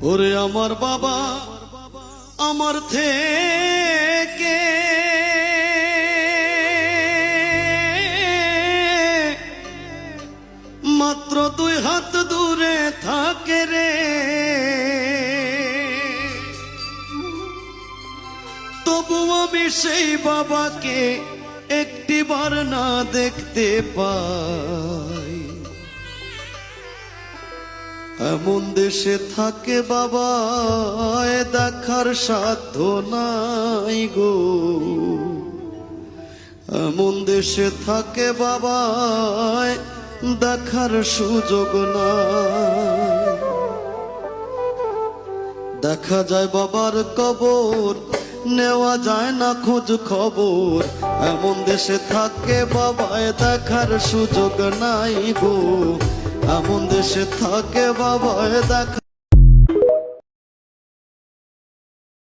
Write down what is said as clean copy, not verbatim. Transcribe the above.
ওরে আমার বাবা আমার থেকে মাত্র 2 হাত দূরে থাকে রে, তবু আমি সেই বাবাকে একটিবার না দেখতে পাই। এমন দেশে থাকে বাবা দেখার সাধ্য নাই গো, এমন দেশে থাকে বাবা দেখার সুযোগ নাই। দেখা যায় বাবার কবর, নেওয়া যায় না খোঁজ খবর, এমন দেশে থাকে বাবায় দেখার সুযোগ নাই গো, এমন দেশে থাকে বাবায় দেখা